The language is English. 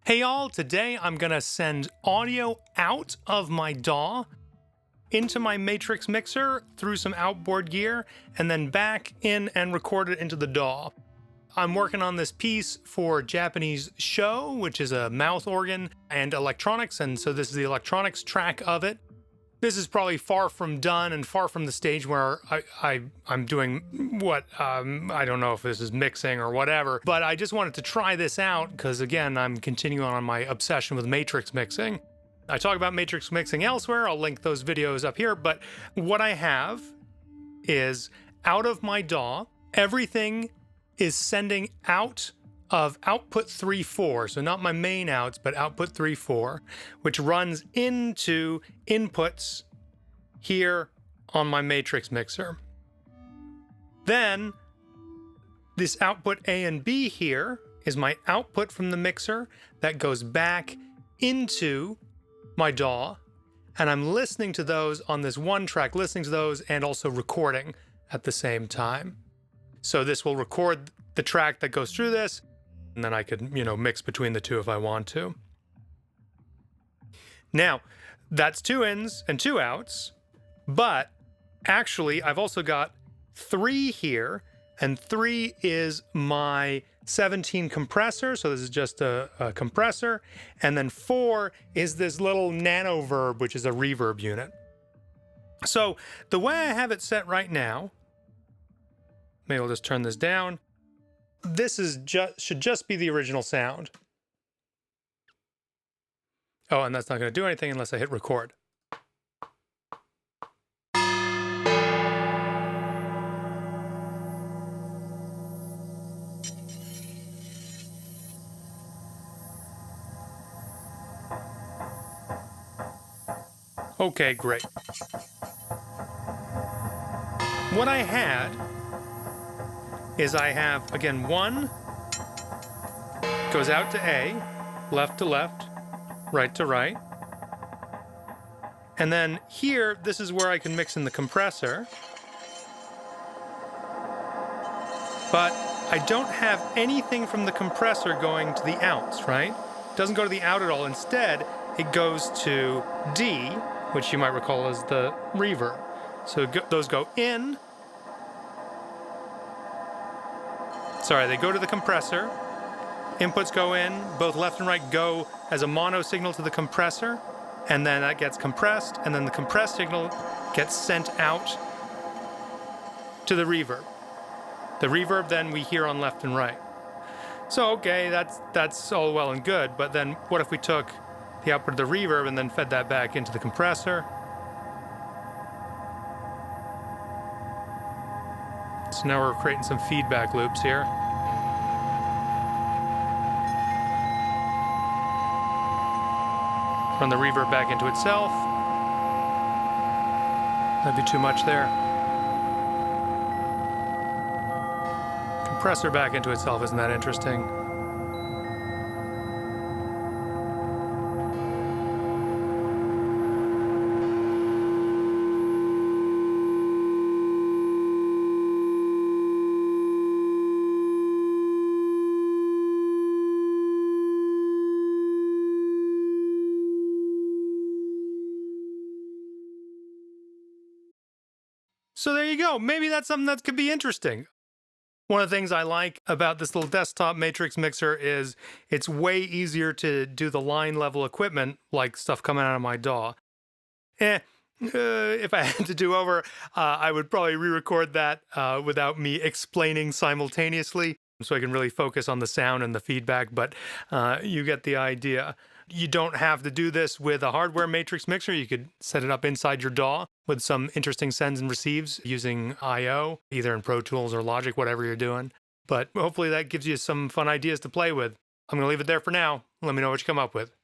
Hey y'all, today I'm gonna send audio out of my DAW into my Matrix mixer through some outboard gear and then back in and record it into the DAW. I'm working on this piece for Japanese show, which is a mouth organ and electronics, and so this is the electronics track of it. This is probably far from done and far from the stage where I'm doing what, I don't know if this is mixing or whatever, but I just wanted to try this out because, again, I'm continuing on my obsession with matrix mixing. I talk about matrix mixing elsewhere. I'll link those videos up here, but what I have is out of my DAW, everything is sending out of output 3.4, so not my main outs, but output 3.4, which runs into inputs here on my matrix mixer. Then this output A and B here is my output from the mixer that goes back into my DAW, and I'm listening to those on this one track, listening to those and also recording at the same time. So this will record the track that goes through this, and then I could, mix between the two if I want to. Now, that's 2 ins and 2 outs, but actually I've also got 3 here, and 3 is my 17 compressor, so this is just a compressor, and then 4 is this little nano verb, which is a reverb unit. So the way I have it set right now, maybe I'll just turn this down. This is should just be the original sound. Oh, and that's not going to do anything unless I hit record. Okay, great. What I had is I have, again, 1 goes out to A, left to left, right to right. And then here, this is where I can mix in the compressor. But I don't have anything from the compressor going to the outs, right? It doesn't go to the out at all. Instead, it goes to D, which you might recall as the reverb. So those go in. Sorry, they go to the compressor. Inputs go in, both left and right go as a mono signal to the compressor, and then that gets compressed, and then the compressed signal gets sent out to the reverb. The reverb then we hear on left and right. So okay, that's all well and good, but then what if we took the output of the reverb and then fed that back into the compressor? So now we're creating some feedback loops here. Run the reverb back into itself. That'd be too much there. Compressor back into itself, isn't that interesting? So there you go. Maybe that's something that could be interesting. One of the things I like about this little desktop matrix mixer is it's way easier to do the line level equipment, like stuff coming out of my DAW. If I had to do over, I would probably re-record that without me explaining simultaneously, so I can really focus on the sound and the feedback, but you get the idea. You don't have to do this with a hardware matrix mixer. You could set it up inside your DAW with some interesting sends and receives using I/O, either in Pro Tools or Logic, whatever you're doing. But hopefully that gives you some fun ideas to play with. I'm going to leave it there for now. Let me know what you come up with.